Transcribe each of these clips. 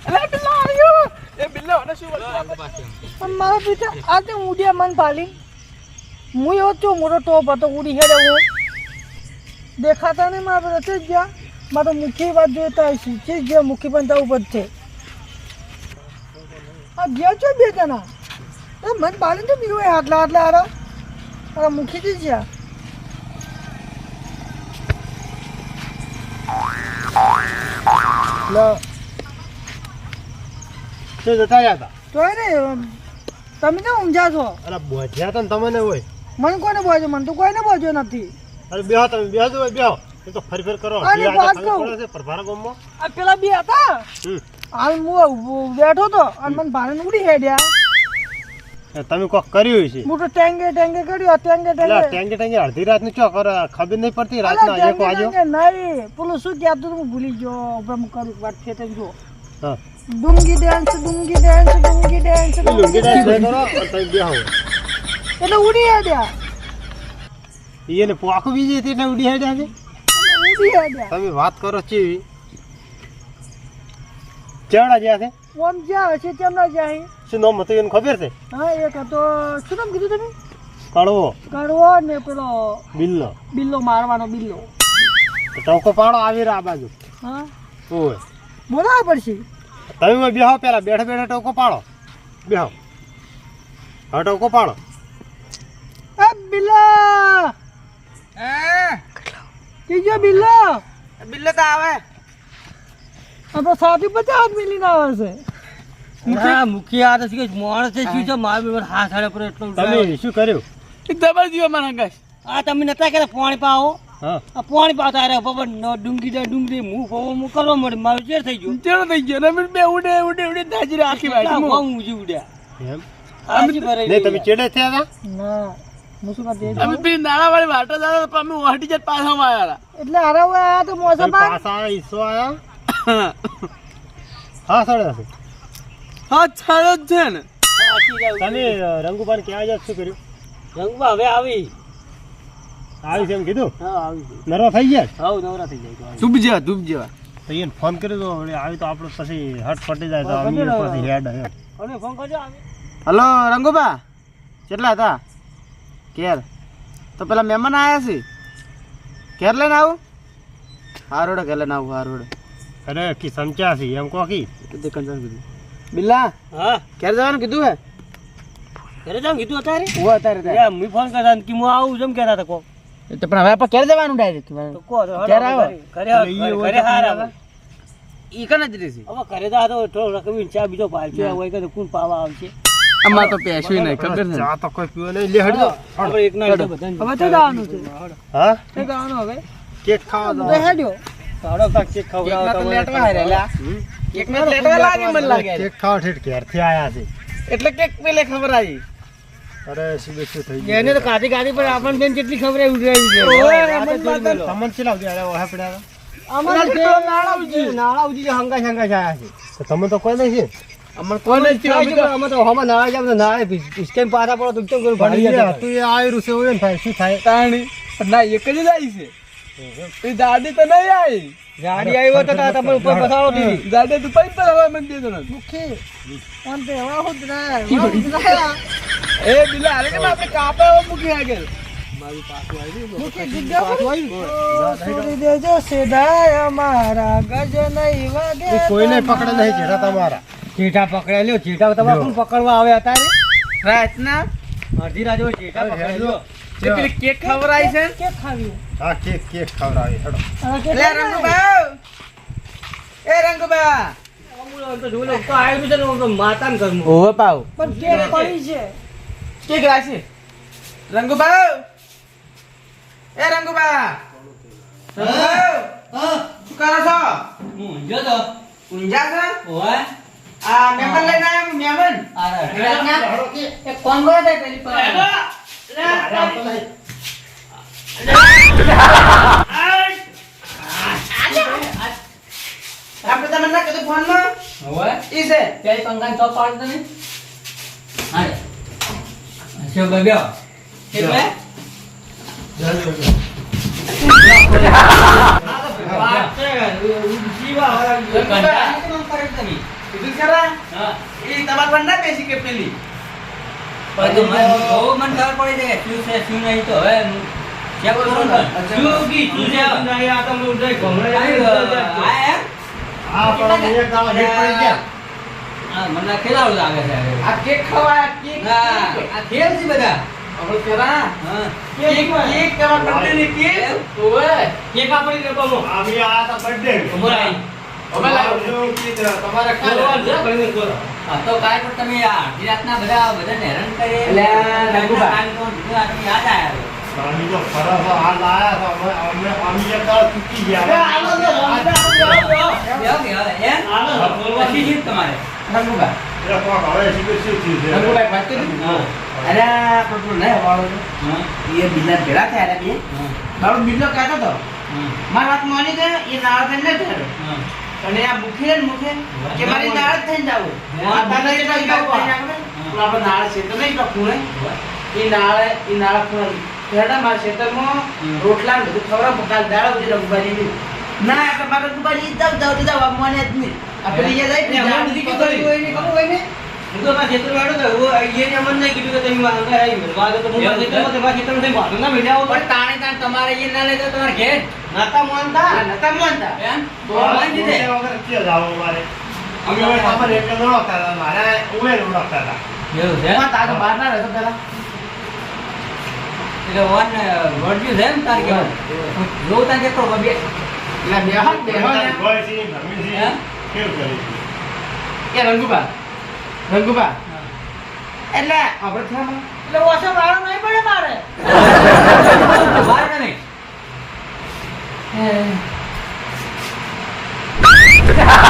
અરે બિલ્લા આવ્યો એ બિલ્લા અને શું પણ મારા પિતા આજે ઉડ્યા મન પાલી હું એવો છો મોટો ટોપ હતો ઉડી હેડે હું દેખાતા નહીં મારા રચે જ ગયા મારો મુખી વાત જોતા હશે છે જે મુખી પણ જવું પડશે આ ગયા છો બે જણા એ મન પાલી તો બીવું આટલા આટલા આરા મારા મુખી જ ગયા તે જતા હતા તો ને તમે તો ઊંઝા છો અરે બોધ્યા તો તમને હોય મને કોને બોજો મને તો કોઈને બોજો નથી અરે બેહો તમે બેહો બેહો એ તો ફરી ફર કરો અરે વાત કહું પરભારા ગામમાં આ પેલા બે હતા હાલ હું બેઠો તો અને મને ભારે ઉડી હેડ્યા તમે કોક કર્યું છે મોટો ટેંગે કર્યો ટેંગે ટેંગે અડધી રાત નું ચો કરો ખબર નહીં પડતી રાતના 1 વાગ્યો નહીં પેલું શું કહેતું હું ભૂલી ગયો હવે હું કરું વાત ખેતર જો હા ડુંગી ડેન્સ લુંગી ડાન્સ કરો તમે બેહો એટલે ઉડી હેડ્યા એને પોખું બીજી હતી ને ઉડી હેડ્યા છે ઉડી હેડ્યા તમે વાત કરો ચેવી ચેવડા જ્યાં છે ઓમ જ્યાં હશે તેમ ના જાય શું નામ હતું એને ખબર છે હા એક હતો શું નામ કીધું તમે કડવો ને પેલો બિલ્લો મારવાનો બિલ્લો ટોકો પાડો આવી રહ્યા આ બાજુ હા ઓય બોલાવવા પડશે તમે બેહો પેલા બેઠા બેઠા ટોકો પાડો બેહો હા ટોકો પાડો એ બિલ્લા કીજો બિલ્લા બિલ્લો તો આવે આપણે સાથી 50 મિલીને આવે છે મુખી આ તો કે મોણ છે શું છે માર હાથ હાડે પર એટલો તમે શું કર્યું એક દબાઈ દીયો મને અંગાશ આ તમે નતા કે પાણી પાવો હા આ પાણી પાતા રે બાબા ડુંગી મું પાવો મુ કરવા મળે મારું ચેર થઈ ગયો તેનો થઈ ગયો ને બે ઉડે દાજી આખી બાજુ હું ઉજી ઉડ્યા એમ આજી ભરે નહીં તમે ચેડે થયા હતા ના મુસુકા દે અમે બી નાળા વાળી વાટો દાદા તો અમે વાટી જ પાછા આયા એટલે આરા આયા તો મોસમ પાછા ઈસો આયા હા સાડા હા છાળો જ છે ને તમે રંગુપાન ક્યાં જાત શું કર્યું રંગવા હવે આવી છે એમ કીધું હા આવી નરવા થઈ ગયા હાઉ નવરા થઈ જાય ધૂપ જેવા તો એને ફોન કર્યો તો વળી આવી તો આપણે પછી હટ ફટી જાય તો અમે પછી હેડ અને ફોન કરજો આવી હલો રંગુબા કેટલા હતા કેર તો પેલા મહેમાન આયા છે કેર લઈને આવું હારોડે ઘેર લઈને આવું હારોડે અરે કી સમચા છે એમ કો કી કીધું બિલ્લા હા કેર જવાનું કીધું હે ઘરે જાવ કીધું અત્યારે ઓ અત્યારે એમ મી ફોન કરતા કે હું આવું જેમ કહેતા હતા કો તો પણ હવે આપણે કેર જવાનું ડાયરેક્ટ તો કો ક્યારે આવે? ઘરે હાર આવે ઈ કને જ રહેશે હવે ઘરે તો આ તો થોડો રકમી ચા બીજો પાલચ્યો હોય કે કોણ પાવા આવશે અમાર તો પેશું નહીં ખબર છે ચા તો કોઈ પીવો નહીં લે હડજો આપણે એક ના લીધે બધાને હવે તો જવાનું છે હા તે જવાનું હવે કેક ખાવા તો હેડ્યો સાડો કાક ચેક ખવડાવતા તો લેટવા હેરેલા એક ને લેટવા લાગે મને લાગે કેક ખાવા ઠેઠ ઘેરથી આયા છે એટલે કેક પેલે ખબર આવી અરે શું થઈ એને તો કાઢી કાઢી પર આપણને બેન કેટલી ખબર આવી તમને ચલાવ દે અરે ઓહે પડ્યા અમાર તો નાળા ઉજી હંગા હંગા આયા છે તો તમે તો કોઈ નહીં અમાર કોઈ નથી અમે તો હમણાં નાળા જાવ તો નાળે સ્કેમ પાછા પડો તો કેમ છે તું એ આયરું છે હોય ને થાય શું થાય તાણી ના એક જ આવી છે એ દાદી તો નહીં આવી ગાડી આવ્યો તો તમે ઉપર બસાડો દીધી દાદી તો પૈ પર હવે મને દેજો ને મુખી ઓન તે એવા હુદરા એ બિલા અરે કે આપણે કાપે હવે મુખી આગળ મારી પાછું આવી મુખી જગ્યા છોડી દેજો સેદાય અમારા ગજ નહીં વાગે એ કોઈને પકડે નહીં જેઠા તમારા ચીઠા પકડેલ્યો ચીઠા તમારે કોણ પકડવા આવે અત્યારે રાતના અડધી રાત હોય ચીઠા પકડેલ્યો તે પેલી કેક ખવરાઈ છે કેક ખાવી હા કેક ખવડાવી હેડો લે રંગબા એ રંગબા તો જોઈ લો તો આવ્યું છે ને માતાને ઘરમાં ઓવે પાવ પણ કેક પડી છે કેક રાશી રંગબા એ રંગબા હા શું કરો છો હું જો તો ઊંઝા છો ઓય આ મહેમાન લઈને આવ્યા મહેમાન આરે એક કોણ ગયો તે પેલી પર આપણે તમને ના કીધું ફોન માં ઓય ઈ છે તે પંખાને તો પાડ દે ને આરે શું બબ્યો એટલે જીવા વાળા કંટાળી કેમ કરે તમે કીધું ખરા હા એ તમાર પર ના બેસી કે પેલી પણ તો મને બહુ મને ખબર પડી છે કે શું છે શું નહીં તો હવે ચેક કરો ને શું કી શું છે નહીં આ તો હું જઈ ઘોંઘરે આ એમ આ પણ એક દાડો હેડ પડી ગયા આ મને ખેલાડું લાગે છે હવે. આ કેક ખવાય કેક હા આ ખેલ છે બધા આપણે ખરા હા કેક કેક તમાર બર્થડે ની કેક ઓય કેક આપણી ડબ્બામાં આમી આ તો બર્થડે બોલાય અમે લાવ્યો તમારે ખાવા છે ભણીને કરો હા તો કાંઈ પણ તમે આ અડધી રાતના બધાને હેરાન કરે અલ્યા, રઘુભા. કાંઈ તો બીજું આ તમે યાદ આવ્યા આમી તો ફરસ આ લાયા તો અમે આમી એક દાડો ચૂકી ગયા બેહો, બેહો, એમ? પછી શું તમારે રંગુબા એટલે કોક હવે શીખે શું થયું છે રંગુભાઈ વાત કરી હા. અરે આપણું નહીં વાળો હા, એ બિલ્લા ભેળા થયા બે હા, મારો બિલ્લો કહેતો હતો હા, મારી વાત માની ગયો એ નાળા થઈને ન થયો હા. અને આ મુખે ને મુખે કે મારી નાળ જ થઈને જાવું હા. આ તને કેટલા વિભાગ થઈને આપણે પણ આપણે નાળ છે તો નહીં તો ખૂણે એ નાળ ખૂણે ખેડા મારા ખેતરમાં રોટલા ને બધું ખવડાવ કાલ દાળ બધી રઘુભાજી ના એટલે મારે રઘુભાજી જાવ મને જ નહીં આપણે અહીંયા જઈ એમાં બધી કીધું હોય ને, ખબર હોય ને? હું તો મારા ખેતર વાળો તો હું અહીંયા અમને નહીં કીધું કે તમે મારા ઘરે આવી મળો વાગે તો હું મારા ખેતરમાં મારા ખેતરમાં જઈને વાંધો ના મેળ્યા પણ તાણે તાણ તમારે એ ના લઈ જાઓ તમારે ઘેર નતા માનતા એમ? તો તો માની દીધે. વગર ક્યાં જાવ મારે અમે હવે તમારે એક જ ઓળખતા હતા મારે ઉમેર ઓળખતા હતા એવું છે? એમાં તારે બહાર ના રહેતો પેલા એટલે વન વળગ્યું છે એમ તારે કહેવાનું? જોઉં તારે કેટલો બે એટલે બેહો ને. ગોય છે ભમી છે હે? કેવું કરી એ રંગુબા એટલે આપણે થયા એટલે ઓછો વાળો નહીં પડે મારે બહાર કે નહીં?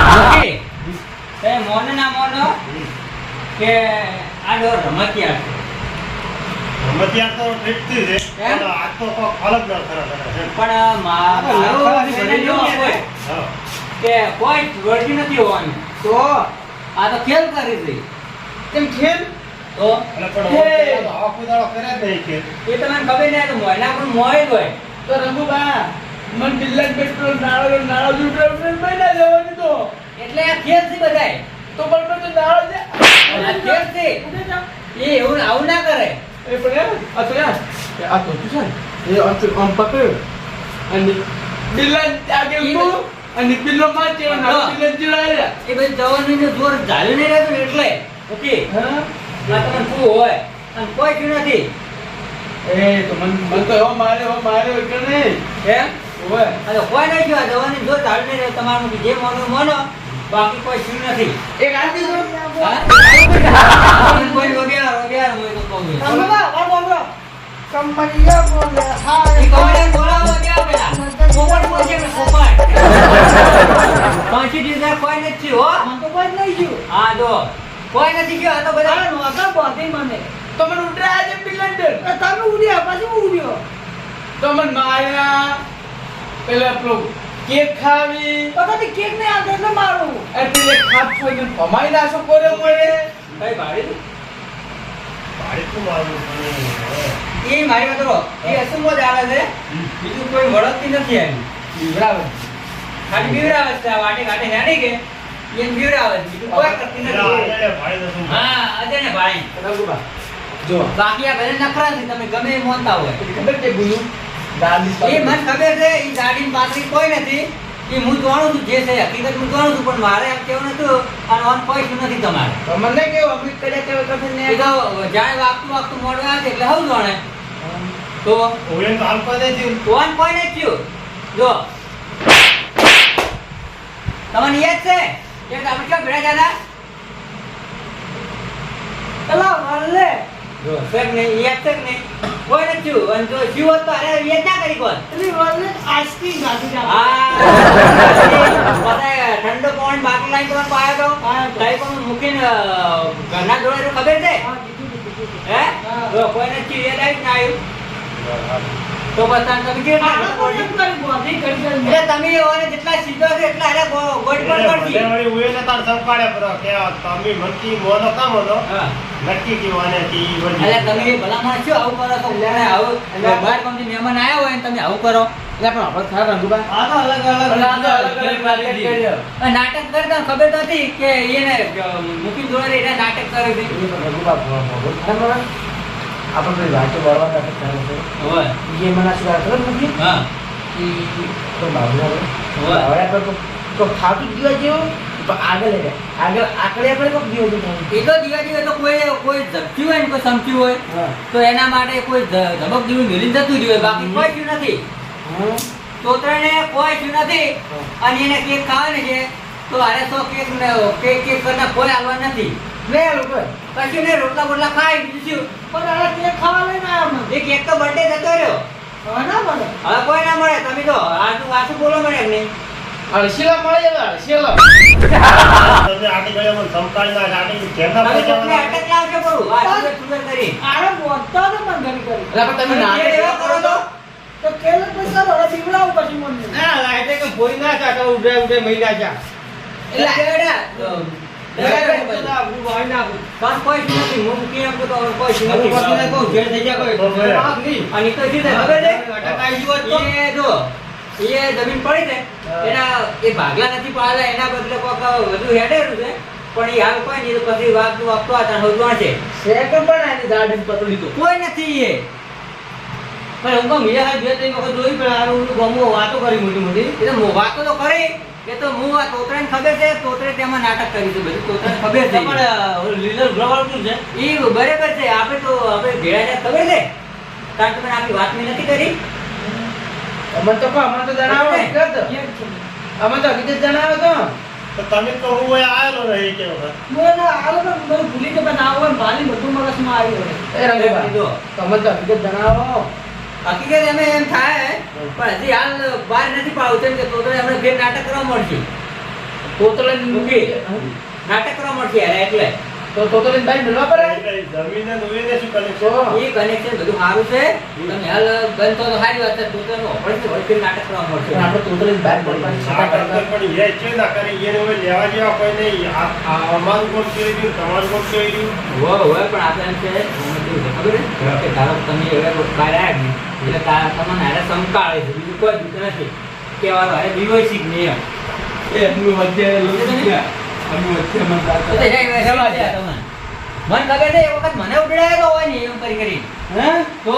જોકી, તે મોને ના મોનો કે આ ડોર રમતિયાર છે. રમતિયાર તો ઠીકથી છે એમ? પણ આ તો કોક અલગ ન ખરા છે પણ મારું એને એવું હોય હા કે કોઈ વળગી નથી હોવાનું. તો આ તો ખેલ કરી છે. તેમ ખેલ તો એટલે પણ હે. આખો દાડો કરે જ નહીં કે એ તમને ખબર નહીં તો મોયના પણ મોય જ હોય. તો રંગુબા મન બિલ્લા પેટ્રોલ નાળો જુટે મહિના જવાની તો એટલે આ ખેલ છે બધાય. તો પણ તો નાળો છે આ ખેલ છે. એ એવું આવું ના કરે. એ પણ આ તો યાર આ તો તું છે એ આમ પકડ અને બિલ્લા આગળ તું અને બિલ્લો માં ચેવા ના બિલ્લા ચડાય એ ભાઈ જવાનું જોર ઝાલ્યું નહીં રહેતું ને એટલે ઓકે હા આ તમને શું હોય અને કોઈ શું નથી એ તો મન તો એવો મારે કે નહીં એમ ઓય આ તો કોઈ નહીં જોવા જવાની જોર ઝાલ્યું નહીં રહેતું તમારું જે મોનો મોનો બાકી કોઈ શું નથી. એક આ દીધો હા? કોઈ વગેરે હું તો કહું છું. રંગુબા વાર બોલો કમરિયા બોલે હાય ઈ કોઈને બોલાવો વગેરે પેલા. પોપટ બોલશે કે પોપટ. પાંચી દિવસે કોઈ નથી થયું, હો. મન તો કોઈ નહીં ગયું હા જો કોઈ નથી ગયો આ તો બધા આ નોતા બોધી મને તો મને ઉડ્યા છે બિલ્લંડર તમે ઉડ્યા પછી હું ઉડ્યો તો મને માર્યા પેલા પેલો કેક ખાવી પતાથી કેક નહીં આવતો એટલે મારું એટલે એક ખાપ છોડીને ભમાઈ નાખો કોરે મોરે કઈ ભાડી ભાડે શું મારું એ મારી વાત કરો એ અસંબો જ આવે છે બીજું કોઈ વળગતી નથી આવી બીવડાવે ખાલી બીવરાવે છે આ વાટે ઘાટે હેડી કે એ બીવરાવે છે બીજું કોઈ કરતી નથી. ભાડે તો શું હા અજય ને ભાઈ રઘુબા જો બાકી આ ઘરે નખરા છે તમે ગમે એ મોનતા હોય ખબર કે ગુલુ દાદી એ મને ખબર છે એ ગાડી પાતળી કોઈ નથી એ હું જાણું છું જે છે હકીકત હું જાણું છું પણ મારે એમ કેવું નતું અને ઓન કોઈ શું નથી તમારે મને કેવું અમૃત કર્યા કેવું કથન ને એ તો જાણે વાગતું મોડું આવે છે એટલે હવું જાણે તો ઓવેન તો હાલ પડે છે ઓન કોઈ નથી થયું જો તમને યાદ છે કે આપણે ક્યાં ભેળા જતા ચલા વાલે જો શેક નહીં યાદ છે કે નહીં કોઈ નથી થયું અને જો જીવ હોત તો અરે યાદ ના કરી કોણ એટલે વાલે આઈસ્ક્રીમ ગાડી જા હા બધા ઠંડો પાણી બાટલો લાઈન તમારે પાયો તો કઈ પણ મૂકીને ઘરના જોડે તો ખબર છે હા કીધું હે હા. જો કોઈ નથી યાદ આવી ના આવ્યું તો પછી તમે કેવી રીતે એટલે તમે એવાને જેટલા સીધો છે એટલા એને ગોળ પર કરતી. વળી ઉઈને તાર સંપાડે પરો કે તમે મનકી મોનો કામ હતો હા. નક્કી કીવાને કી વળી એટલે તમે એ ભલા માણસ છો આવું કરો છો કોને આવું બહાર કોમથી મહેમાન આવ્યા હોય ને તમે આવું કરો એટલે પણ આપણે ખરા રંગુબા આ તો અલગ નાટક કરતા ખબર તો હતી કે એને મૂકી જોડે એને નાટક કરે છે રંગુબા ખરા આપણે વાતો બળવા કરે છે હોય એ મને શું ખબર નથી હા તો બાબલા હોય. હવે તો ખાતું દીવા જેવું તો આગળ આકડે કોક દીવો જેવું એ તો દિવાળી હોય તો કોઈ ઝપચ્યું હોય ને કોઈ સમચ્યું હોય હા તો એના માટે કોઈ ધબક જેવું મેલી જતું રહ્યું હોય બાકી કોઈ શું નથી તોતરાને કોઈ શું નથી અને એને કેક ખાવે ને છે તો અરે સો કેક કરતા કોઈ આવવા નથી લે લોકો પછી ને રોટલા બોટલા ખાય બીજું શું પણ આ કેક ખાવા લઈને આવ્યા એ કેક તો બર્થડે જતો રહ્યો મને ના મળે હવે કોઈ ના મળે તમે તો આટલું બોલો મને એમને અળશીલા મળે હવે અળશીલા તમે આટી ગયો મને સંપાડી ના આટી કેના તમે પડી કોકને અટક લાવજો કરું આ સુગર કરી આરે બોલતા તો મને ઘણી કરી એટલે પણ તમે નાટક એવા કરો તો તો કેલે પૈસા રોડા બીવડાવ પછી મને ના લાઈટે કે ભોઈ ના કાકા ઉડે મહિના જા એટલે કેડા કામ કોઈ નથી હું મૂકી આપું તો કોઈ નથી પછી કહું ઘેર થઈ ગયા કોઈ અને તો સીધે ખબર છે એ જો એ જમીન પડી ને એના એ ભાગલા નથી પાડેલા એના બદલે કોક વધુ હેડેલું છે પણ એ હાલ કોઈ નહીં તો પછી વાગતું આપતો હતા હોદવા છે સેકન્ડ પણ આની દાઢી પતળી તો કોઈ નથી એ પણ હું કહું મિયા બે ત્રણ વખત જોઈ પણ આ ગમો વાતો કરી મોટી એ તો વાતો તો કરી એ તો હું આ તોતરાને ખબર છે તોતરે તેમાં નાટક કર્યું છે બધું તોતરાને ખબર છે પણ લીલર ભ્રવાળું છે એ બરાબર છે આપણે તો આપણે ભેળા છે ખબર છે કારણ કે તમે આપણી વાત મેં નથી કરી અમને તો અમને તો જણાવો અમે તો હકીકત જણાવો તો તમે તો હું આયેલો રહી કે વખત મને આલો તો મને ભૂલી કે બનાવો ને ભાલી બધું મગજમાં આવ્યું એ રંગબા જો તમે તો હકીકત જણાવો હકીકત એમ એમ થાય પણ હજી હાલ બહાર નથી પાડવું તેમ કે તોતરે આપણે ઘેર નાટક કરવા મળશે તોતલે મૂકી નાટક કરવા મળશે યાર એટલે તો તોતલે ભાઈ મળવા પડે જમીન ને દોઈને શું કનેક્શન એ કનેક્શન બધું સારું છે તમે હાલ બનતો તો સારી વાત છે તોતરનું ઓપરેશન હોય કે નાટક કરવા મળશે આપણે તોતલે બહાર મળવાની આ છતાં કરતા પણ એ છે ના કરી એને હવે લેવા જેવા કોઈ નહીં આ અમારું કોણ કહી રહ્યું તમારું કોણ કહી રહ્યું હોય પણ આપણે એમ છે ખબર છે કે ધારો તમે હવે બહાર આવ્યા ને એટલે તમને હારે સંકાળે છે બીજું કોઈ દુઃખ નથી કહેવાનો હારે વિવૈશિક નિયમ એ એમનું વચ્ચે મને ખબર છે એ વખત મને ઉડાડ્યો હોય ને એમ કરી હે તો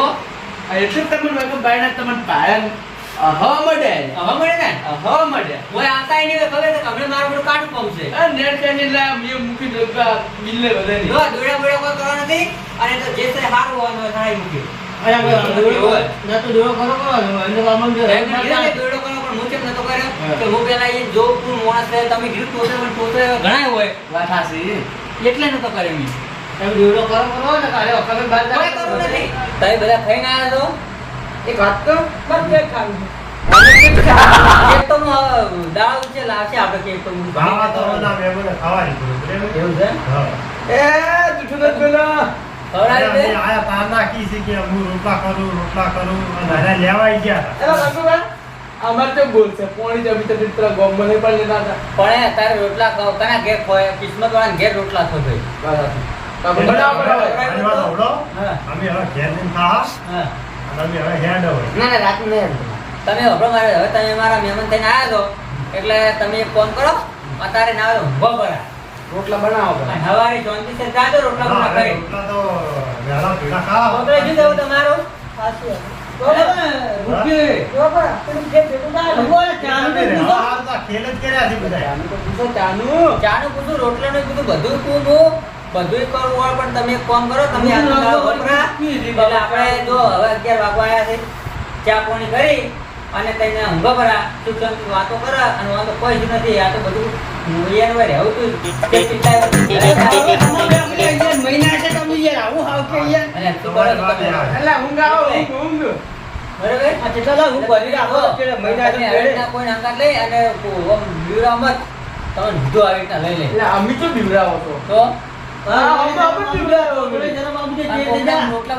એટલું તમને બાયના તમને પાયા હવા મળે હવે મળે ને હવા મળે કોઈ આતા નહીં હોય ખબર છે કે હમણાં મારું બધું કાઢું પમશે આ નેટ ચેનલ લા મે મૂકી દો બિલ્લે બધાની જો દોડા બોડા કોઈ કરવા નથી અને તો જે છે સારું હોવાનું હોય સારી મૂકી અયા ના તો દોડો કરો એને મામન દે દોડો કરો પણ હું કેમ નતો કર્યો કે હું પેલા એ જો પૂર માણસ છે તમે કીધું તોતે ઘણા હોય વાત હાસી એટલે નતો કર્યો મેં એમ દોડો કરો ને કાલે વખત બાર કોઈ કરવું નથી તમે બધા ખાઈને આવ્યા છો એક વાત તો બસ બે ખાવું કેક તો દાળ છે લાવશે આપણે કેક તો ખાવા તો ના મેમને ખાવાની પડે એવું છે હા એ જુઠું ન બોલો ખવડાવી દે આયા તાર નાખી છે કે હું રોટલા કરું અને લેવાઈ ગયા એલા કાકુબા અમાર તો બોલ છે પોણી જમી તો તરા ગોમ મને પણ લેતા હતા પણ તારે રોટલા ખાવ કના ઘેર ખોય કિસ્મત વાળાને ઘેર રોટલા થતો કાકુ બનાવો હા અમે હવે ઘેર નહીં ખા હા અને અમે હવે હેડ હોય ના રાત નહીં તમે હબળો મારે હવે તમે મારા મહેમાન થઈને આવ્યા છો એટલે તમે એક ફોન કરો અત્યારે ના આવે ઊંઘો ભરા રોટલા બનાવો અને હવારે જોનથી છે જાજો રોટલા બોટલા કરી રોટલા તો વહેલા ભેગા ખા છોકરે શું થયું તમારું રૂપિયે બાબા તમે જે ભેગું થાય ચાનું ખેલ જ કર્યા છે બધા ચાનું તો પૂછો ચાનું ચાનું પૂછું રોટલાનું પૂછું બધું પૂછું બધું કરવું હોય પણ તમે એક કામ કરો તમે આટલું દાળ વપરા એટલે આપણે જો હવે 11 વાગવા આવ્યા છે ચા પાણી કરી અને તઈને ઊંઘો ભરા સુખ શાંતિ વાતો કરે અને વાતો કોઈ જ નથી આ તો બધું એનું હોય રહેવું તું તે ચિંતા મહિના છે તમે યાર આવું હાવ કે યાર અને શું કરો છો તમે? એટલે ઊંઘ આવો ઊંઘ બરાબર આ કેટલા હું ભરી રાખો કે મહિના તમે આવી રીતના કોઈ હંગાત લઈ અને બીવડા મત તમે બીજો આવી રીતના લઈ લે એટલે અમે તો બીવરાવો તો તો રોટલા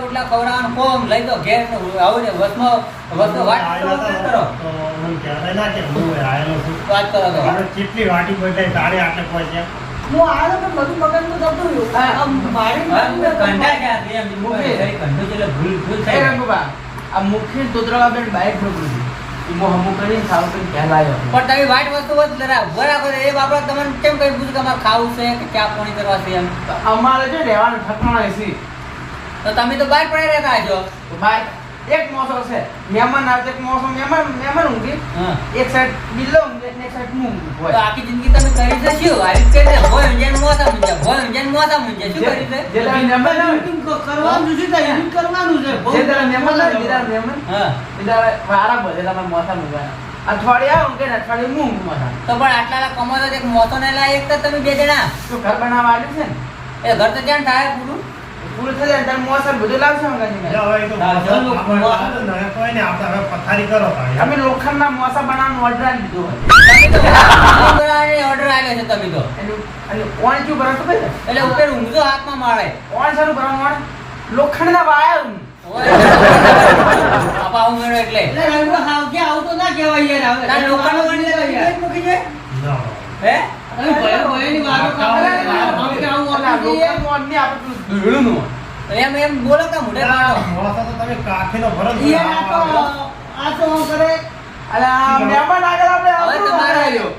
બોટલા ખવડાવવાનું કોમ લઈ દો ઘેર ને આવું ને વસમાં વાત કરો તો મને કહેતા ના કે હું આયેલો છું. વાત કરો તો આપણે કેટલી વાટી બદલાઈ તારે આટલે પહોંચ્યા. હું આવ્યો તો બધું મગજમાં જતું રહ્યું. આમ મારી કંઠા ક્યાં છે એમ મૂકે. કંઠો એટલે ભૂલ એ થાય રંગુબા, આ મુખ્ય તોતરાવા બેન બાઈક ઠોકરી હતી. ઈમો હમું કરીને ખાવું કરીને ખ્યાલ આવ્યો. પણ તમે વાટ વસ્તુ જરા બરાબર એ બાપડા તમને કેમ કઈ પૂછ્યું કે અમારે ખાવું છે કે ચા પાણી કરવા છે એમ અમારે જો રહેવાનું ઠકાણા છે. તો તમે તો બહાર પડી રહેતા છો તો ભાઈ એક મોસો છે. મહેમાન આવે એક મોસો મહેમાન ઊંઘી. હા એક સાઈડ બિલ્લો ઊંઘે અને એક સાઈડ હું ઊંઘું તો હોય. આખી જિંદગી તમે કરી છે શું આવી રીતે કરી દે ભોય ઊંઝાને મોસા મૂંઝ્યા ભોય ઊંઝાને મોસા મૂંઝ્યા શું કરી છે જે તારા મહેમાન આવે કરવાનું છે તો એમ કરવાનું છે. જે તારા મહેમાન આવે જે તારા મહેમાન હા એ તારા વારા બધે તમારે મોસા મૂકવાના. અઠવાડિયે આવું કે અઠવાડિયે હું ઊંઘું મોસા. તો પણ આટલા કમાતો એક મોસો ને લાય એક તો તમે બે જણા તો ઘર બનાવવા આવ્યું છે ને એ ઘર તો જ્યાં થાય પૂરું પૂરું થઈ જાય ને તારે મોસા બધું લાવશે મંગાજી જો હવે એ તો આપણે નવે કોઈ ને આપણે હવે પથારી કરો તારે. અમે લોખંડના મોસા બનાવવાનું ઓર્ડર આપી દીધો હોય. ઓર્ડર આવ્યો છે તમે તો અને ઓણ શું ભરાતો કઈ છે? એટલે ઉપર ઊંઘજો હાથમાં મારે ઓણ સારું ભરવાનું ઓણ લોખંડના વાયર બાપા હું મેળો એટલે એટલે રંગો હાવજે આવું તો ના કહેવાય યાર હવે. તાર લોકોનો વળી યાર. યાર મૂકી દે ના. હે તમે ભય ભયની વાતો કરો. આવું કે આવું અને આ આપી દઈએ. લોખંડનું ઓણ નહીં, આપણે પેલું ધૂળનું ઓણ. એમ બોલો કે મોઢે પાડો મોસા તો તમે કાઠીનો ભરો છો. યાર આ તો આમ કરે. અલા આ મહેમાન આગળ આપણે હવે આપણું તમારે આવ્યો.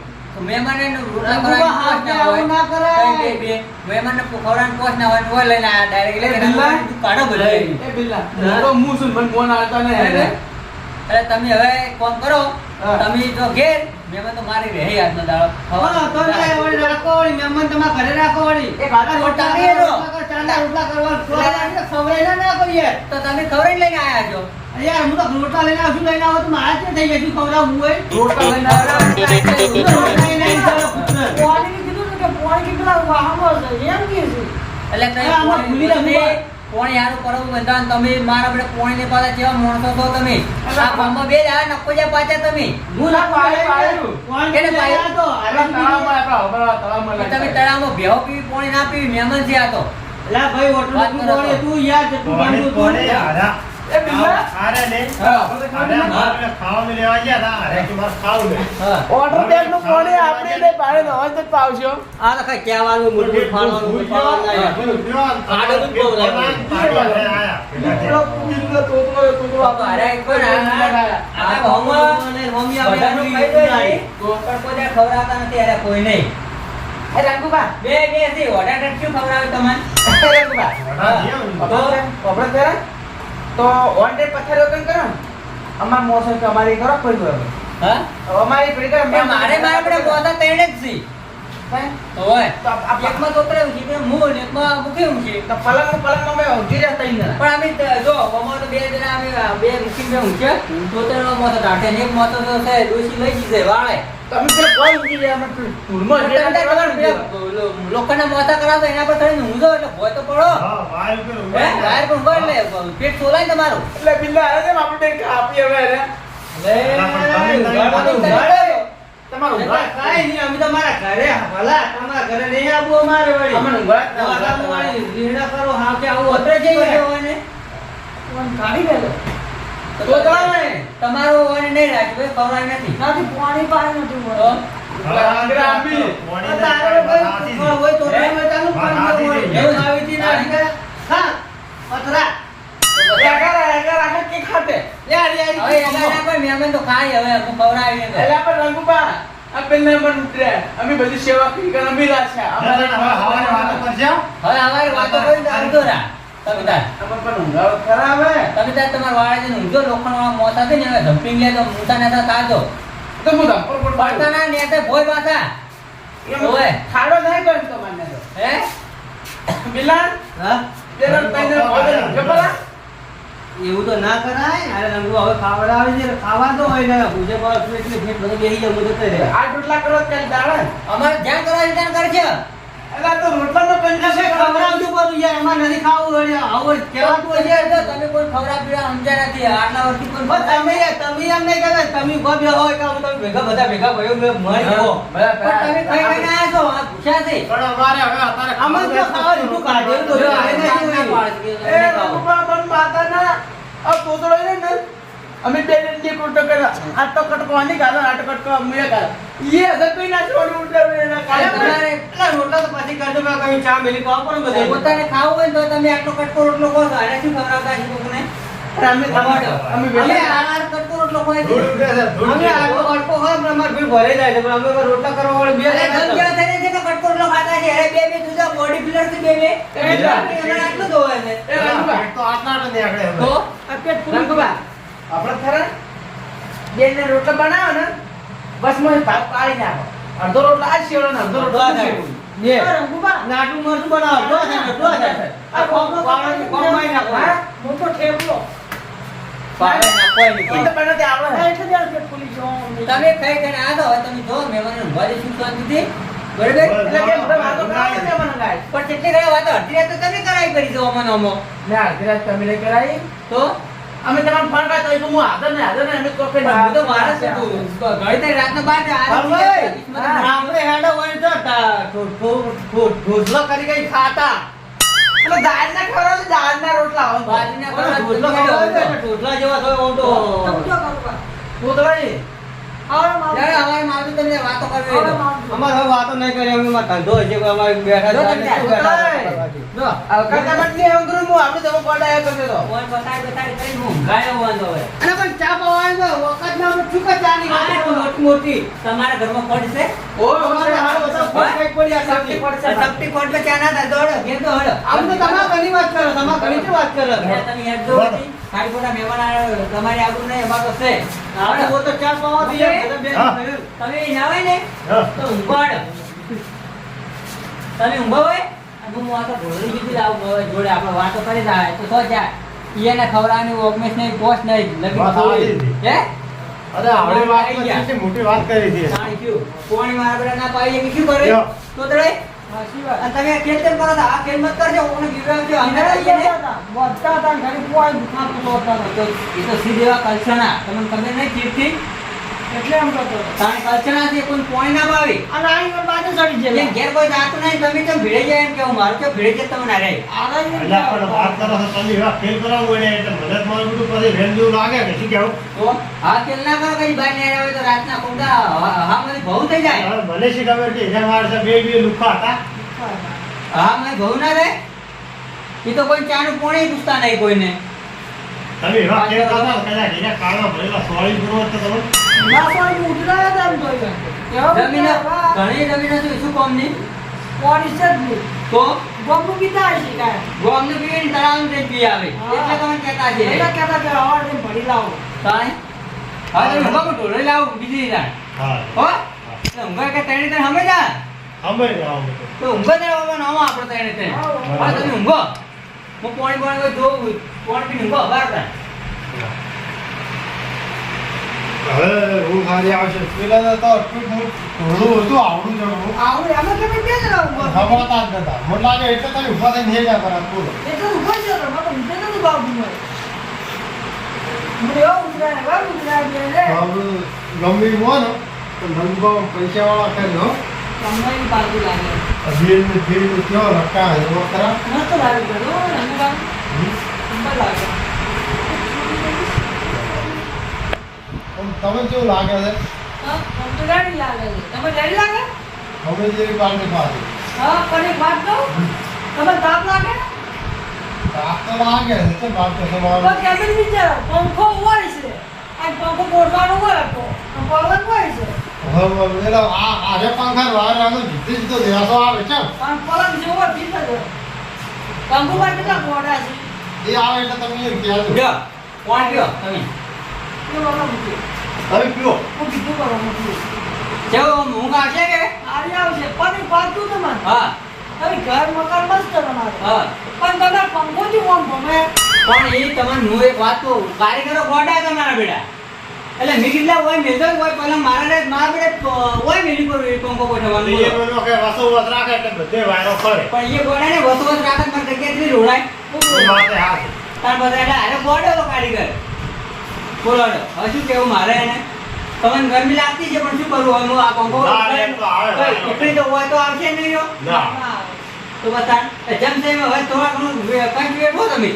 મહેમાનને રોટલા રંગુબા કરવાની હાથે પોસ ના આવું હોય ના કરાય. બે મહેમાનને ખવડાવવાની પોસ ના હોય તો ઓય લઈને આયા ડાયરેક્ટ એ એટલે બિલ્લા? કાઢો બધે એ બિલ્લા તો હું છું મને ફોન આવતા નહીં એટલે તમે હવે કોમ કરો હા. તમે જો ઘેર મહેમાન તો મારી રહે આજનો દાડો હા, તો ના વળી રાખો વળી મહેમાન તમારા ઘરે રાખો વળી. એક હાથે રોટલા રોટલા કરો, ચાના રોટલા કરવા ખવડાય ના કરીએ. તો તમે ખવડાવીને લઈને આયા છો યાર હું તો રોટલા લઈને આવશું લઈને આવો તો મારા જ થઈ જશું ખવડાવવું હોય. રોટલા લઈને આવ્યા. રોટલા લઈને આવી જાઓ પુત્ર. પાણીની કીધું ને કે પાણી કેટલા વાહનો છે એમ કે છે. એટલે કઈ હા, આમાં ભૂલી રહ્યા પોણી હારું કરવું બધા તમે મારા આપણે પોણી ને પાછા કેવા માણસો છો તમે આ ગામમાં બે જ નક્કો જ્યાં પાછા તમે હું ના પાડ્યું. કોણ કેને કે પાડ્યું? આ તો આપણા તળાવમાં આપણા હમણાં તળાવમાં તમે લાગ્યા. તળાવમાં ભેહો પીવી પોણી ના પીવી મહેમાન છે આ તો લા ભાઈ ઓટલો વાત તું કરો કોણે તો. તું યાર જેટલું કોણે બાંધું કોણે તું. હારા. એ બિલ્લા? હારે ને. હા. હારે અમારે ખાવાનું લેવા ગયા હતા. હારે કે મારે ખાવું ને. હા ઓર્ડર બેગનું પાણી આપણે નહીં પાડે તો હવે જ પાવશો. આ તો કઈ કહેવાનું મૂળભૂત આડે બહુ લાગે. બિલ્લો, બિલ્લો, તોતરો, તોતરો આપણે. અરે કોઈ આ ગામમાં મમ્મી આવે બધાનું ખાઈ જાય પણ કોઈ દાડો ખવડાવતા નથી અરે કોઈ નહીં એ રંગુબા, બે છે ઓર્ડર શું ખવડાવે તમને એ રંગુબા. આપણે ત્યારે તો ઓન ડે પથારીઓ કેમ કરો ને? અમાર મોસો કે અમારી કરો કોઈ બરાબર. હા અમારી પેલી કરો પણ મારે મારા આપણે બોધા ત્રણે જ છે ભાઈ, ઓય તો આપ- એકમાં તો ઉતરે ઊંચી પેલા મૂળ ને એકમાં મૂકી ઊંચી તો પલંગમાં અમે ઊંઘી રહ્યા ત્રણ જણા. પણ અમે જો અમારે તો બે જણા અમે બે મૂકીને બે ઊંચે તો તેનો મોતો ઢાંઢે ને એક મોતો તો છે ડોશી લઈ જશે વાળે તો અમે પેલા કોલ ઊંઘી રહ્યા, અમે પેલું ધૂળમાં ઊંઘી રહ્યા, પેલા ઊંઘી લોકોના મોતા કરાવતો એના પર થઈને ઊંઘો એટલે ભોય તો પડો હા, વાયુ પર હે ઊભા બહાર પણ ઊંઘો એટલે પેટ છોલાય તમારું એટલે બિલ્લા આવે છે ને આપણે બે કાપી હવે એને. તમારું ઊંઘવા જ કાંઈ નહીં, અમે તમારા ઘરે ભલા તમારા ઘરે નહીં આવવું અમારે વળી. અમને ઊંઘવા જ ના વાગામાં આવે. વળી રીહડા કરો હાવ કે આવું ઉતરે અતરે જઈએ જઈએ. હોય ને ફોન કાઢી દેજો. તો ચલાવે તમારું હોય નહીં રાખી ભાઈ ખવડાય નથી નાથી પાણી પાણી નથી તો મળતું. આંગળા આપી. પાણી તારે નાખી, કોઈ વાત હોય તો હાચી હોય તાનું વાત પાણી હાચી હોય. છે. એવું આવીથી ના નીકળે. હા, પથરા. આગળ કે ખાતે. યાર, યાર, હવે એના કોઈ મહેમાન તો ખાય હવે હું ખવડાવી ને એટલે આપણે રંગુબા, આ પેલને પણ ઉતર્યા. અમે બધી સેવા કરી કે અમે રાખ્યા. હવે હવારે વાતો કરજો. હવે અમારી વાતો કરી તો ઊંઘો રા તમે તાર અમે પણ ઊંઘાડો ખરા હવે. તમે તાર તમારા વાળા જઈને ઊંઘો લોખંડ વાળા મોતા છે ને હવે ધમ્પિંગ લે તો મૂતા નેતા થાજો તો હું ધમપર પર પાડું. પડતાના નેતા ભોય પાછા ઓય. ખાડો નહીં કર્યો તો મને તો. હે બિલા, હા? તેરા તઈને ભોજન ઊંઘે પરા? એવું તો ના કરાય. અરે રંગુ હવે ખાવડાવે છે ખાવા દો હોય ને પૂજે પાછું છું એટલે ફેટ બધું બેસી જાય બધું થઈ રહે. આ રોટલા કરો તો કાંઈ દાડે. અમારે જ્યાં કરવા ત્યાં કરશે એટલે આ તો રોટલાનો કંજૂસ છે. ખવડાવજો પાછું યાર, અમારે નથી ખાવું વળી. આવું જ કેવું કહેવાતું છે હશે. તો તમે કોઈ ખવડા પીડા સમજ્યા નથી આટલા વર્ષથી કોઈ બસ તમે એમ નહીં કહેતા તમે ઉભા બે હોય કે આમ તમે ભેગા બધા ભેગા ભાઈઓ બે મળી જાઓ. બધા પણ તમે કઈ કઈ આયા છો આ પૂછ્યા છે પણ અમારે હવે અત્યારે આમાં જો ખાવા દીધું કાઢેલું તો જો આવે ને ના પાડે કે એ તમે ખાઓ. રઘુબા પણ માતાના આ તોતળો છે ને અમે બે ને કોટો કર્યા આટો કટકો આની ગાલો આટો કટકો અમે ગાલો ઈ હશે કોઈ ના છોડી ઉડાવે એના અરે કાલે તમારે એટલા રોટલા તો પછી કરજો મેં કઈ ચા મેલી પાવ પણ બધે પોતાને ખાવું હોય ને તો તમે આટલો કટકો રોટલો કહો છો આને શું ખવડાવતા છે કોકને? અમે ખવડાવો. અમે અમે વેલા આ કટકો રોટલો ખવાય છે. ધૂળ ઉડે છે, ધૂળ અમે ઉડે છે. આટલો કટકો ખાવ પણ અમાર ભીડ ભરાઈ જાય છે પણ અમે કોઈ રોટલા કરવા વાળા બે અરે જણા ધન જેવા થઈને છે કે કટકો રોટલો ખાતા છે. અરે બે જુદા બોડી બિલ્ડર છે બે. અમારે આટલું જ હોય છે. એ રઘુબા પેટ તો આટલા આટલા નીકળે હવે. તો આ પેટ પૂરું રઘુબા આપણે ખરા બે ને રોટલા બનાવો ને બસ મને ભાત પાડી નાખો અડધો રોટલો આ શેવડો ને અડધો રોટલો આ શેવડો ને રઘુબા નાટું મરચું બનાવો જો છે ને જો છે આ કોમ માં નાખો હા મોટો ઠેબલો પાડે ના કોઈ ઈ નહીં. તો બનાતે આવડે એટલે જ પેટ ફૂલી જો તમે ખાઈ ખાઈને આ દો હવે તમે જો મહેમાનને ઊંઘવા દેશું શાંતિથી. બરાબર? એટલે કે બધા વાતો કરાવે છે મને ગાય પણ કેટલી ઘણી વાતો અડધી રાત તો તમે કરાઈ કરી દો અમને અમો. ને આખી રાત તમે લઈ કરાઈ તો અમે તમારે ફોન કરતા હોય તો હું હાજર ને અમે તો કઈ હું તો મારા છે તું. ઘડી તઈ રાતના 12 ભાઈ આપણે હેડો હોય તો ઢોસલો કરી કઈ ખાતા એટલે દાળ ના ખવડાવો તો દાળ ના રોટલા આવે બાજરીના ખવડાવો. ઢોસલો ખાવા હોય ને ઢોસલા જેવા થયો આમ તો પૂતળાજી જ્યારે અમારે માવતું તમને વાતો કરવી હોય તો. અમારે હવે વાતો નહીં કરી અમે એમાં ધંધો છે કે અમારે બેઠા જો છે તમે શું બેઠા બેઠા છે? જો કાકા મતલી એમ કરું હું આપણે તમે કોડા કરતો તો ફોન બતાડી કરીને હું ઊંઘાયો વાંધો હોય. અને પણ ચા પવાય તો વખત ના શું કે ચા ની આ તો મોટી મોટી તમારા ઘરમાં ખોટ છે? ઓ અમારે હાલ બધા ફોન કઈ પડી આ સબકી પડશે સપટી ખોટ પર ચા ના થાય દોડો ઘેર તો હળો. આમ તો તમે ઘણી વાત કરો તમે ઘણી શું વાત કરો એટલે તમે હેડ દો નથી. ખાલી ખોટા મહેમાન આવે, તમારી આબરૂ નહીં અમાર તો છે. આપણે વો તો ચા પવા દઈએ બધા બે હા. તમે ઈ ના હોય ને હા. તો ઊંઘવાડો. તમે ઊંઘો હોય અને હું આ તો ઢોળી બીજી લાવું હવે જોડે આપણે વાતો કરી જાય તો તો જાય. ઈને ખવડાવવાની ઓગમેશ નહીં પોસ્ટ નહીં લગી વાત આવી હતી. હે અરે આવડે વાત કેટલી મોટી વાત કરી હતી. જાણી ગયું. કોણી મારા બેટા ના પાડીએ કે શું કરે યો. તો તળે અને તમે ખેલ તેમ કરો છો આ ખેલ મત કરજો કોને ગીરાવજો અંદર આવીએ ને તો એ તો સીધી એવા કલ્ચના તમને ખબર નહીં ચીરથી એટલે એમ કરતો તાણે કલ્ચના થી કોઈ પોણી ના પાવી અને આની પર બાજુ ચડી એટલે જાય ઘેર કોઈ જાતું નહીં તમે કેમ ભીડે જાય એમ કેવું મારું કે ભીડે જાય તમે ના રહે એટલે પણ વાત કરો છો તમે એવા ખેલ કરાવવું હોય ને એટલે મને જ મારું બધું પછી વેન જેવું લાગે કે શું કહેવું? તો આ ખેલ ના કરો કઈ બહાર નહીં આવે તો રાતના કોંડા હા મને બહુ થઈ જાય હવે મને શી ખબર કે એના માણસે બે લુખ્ખા હતા. હા મને બહુ ના રહે એ તો કોઈ ચાનું પોણી પૂછતા નહીં કોઈને તમે એવા ખેલ કરતા હતા, કદાચ એના કાળમાં ભરેલા સોળી પૂરો તો તમે જમીન ઘણી જમીન શું કોમ ની તો ગોમને પીવીને તળાવનું તે પી આવે એટલે તમે કહેતા છે તાણે હવે તમે ઊંઘા ઢોળી લાવો બીજી રાત હા હો તો ઊંઘા કે ત્રણે ત્રણ હમે જા અમે આવો તો ઊંઘા દેવાનો નામ આપણે ત્રણે ત્રણ હા તમે ઊંઘો હું પાણી પાણી જોઉં પાણી પીને ઊંઘો બહાર થાય હવે હું ખાલી આવશે પેલા તો ઘણું હતું આવડું જણું હવાતા જ નતા મને લાગે એટલે તમે ઉભા થઈને નહીં જા બરાબર બોલો હવે ગમે એવું હોય ને તો નંદુબા પૈસા વાળા કરી હો અભિયન ને ફીર ને કયો રખા એવો ખરા તમે કેવું લાગે છે હવે જેવી પાર્ટી પાસે તાપ તો લાગે છે તે બાપ તો તમારો હવે પેલો આજે પંખા વાર આગળ જીતે જીતો દેવાસો આવે છે એ આવે એટલે તમે એમ કહેજો લ્યો પાણી પીઓ તમે હવે પીઓ જેવો ઊંઘ આવશે કે હા ઘર મકાન મસ્ત તમારું હા પણ તમે પંખો થી ઓમ ભમે પણ એ તમને હું એક વાત કહું કારીગરો ગોડા તમારા બેટા એટલે મેં કેટલા હોય મેં હોય પહેલા મારા બેટા હોય મેલી પર પંખો એ ગોઠવવાનું મને કે વાસો વસ રાખે એટલે બધે વાયરો કરે પણ એ ગોડા ને વસો વસ રાખત મારી જગ્યાથી રોડાય એ વાત હા છે. તાર બધા એટલે અરે ગોડો કારીગર બોલો હવે શું કેવું મારે એને તમને ગરમી લાગતી છે પણ શું કરવું હવે હું આ પંખો ના, એ તો આવે. એકલી તો હોય તો આવશે નહીં યો ના તો બતા જેમ તેમ હવે થોડા ઘણું કંઈક વેઠો તમે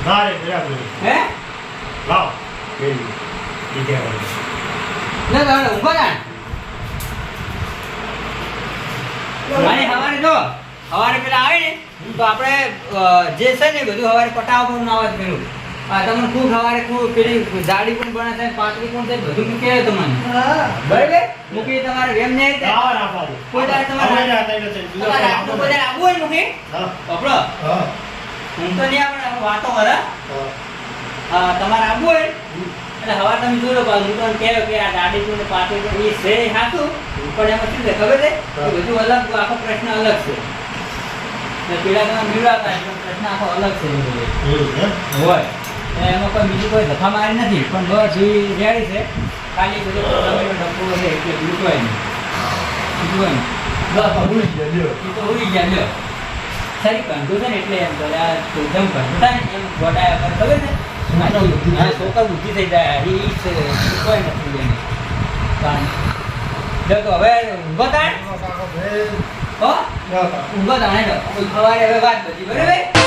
ના રે બરાબર હે લાવ પેલી બીજે વાળી ના તારે ઊંઘો ના અને હવારે જો હવારે પેલા આવે ને તો આપણે જે છે ને બધું હવારે પટાવ પર ના આવે પેલું આ તમને ખૂબ હવારે ખૂબ પેલી જાડી પણ બને છે પાતળી પણ છે બધું મૂકે તમને બરાબર મૂકી તમારે એમ નહીં તે આવા રાખવા દે કોઈ દાડે તમારે હવે જાતા એટલે તમારે આટલું બધા આવું હોય મૂકી હા પકડો હા હું તો નહીં આપણે વાતો કરે હા તમારે આવું હોય એટલે હવા તમે જોયો હું તમને કહ્યું કે આ જાડી પણ પાતળી પણ એ છે સાચું પણ એમાં શું છે ખબર છે કે બધું અલગ આખો પ્રશ્ન અલગ છે પેલા તમે મેળવતા પ્રશ્ન આખો અલગ છે એવું હે હોય એમાં કોઈ બીજું કોઈ ધક્કા મારી નથી પણ બસ એ રેડી છે ખાલી બધું જમીનો ડબ્બો છે એટલે બીજું કોઈ નહીં બીજું કોઈ નહીં ના તો ભૂલી ગયા લ્યો એ તો ઉડી ગયા લ્યો સારી કંઠો છે ને એટલે એમ કરે આ જેમ કંઠો થાય ને એમ ગોટાયા કરે ખબર છે હા છોકરા બુદ્ધિ થઈ જાય એ છે કોઈ નથી એની જો તો હવે ઊંઘો તાણ હો ઊંઘો તાણે સવારે હવે વાત બધી બરાબર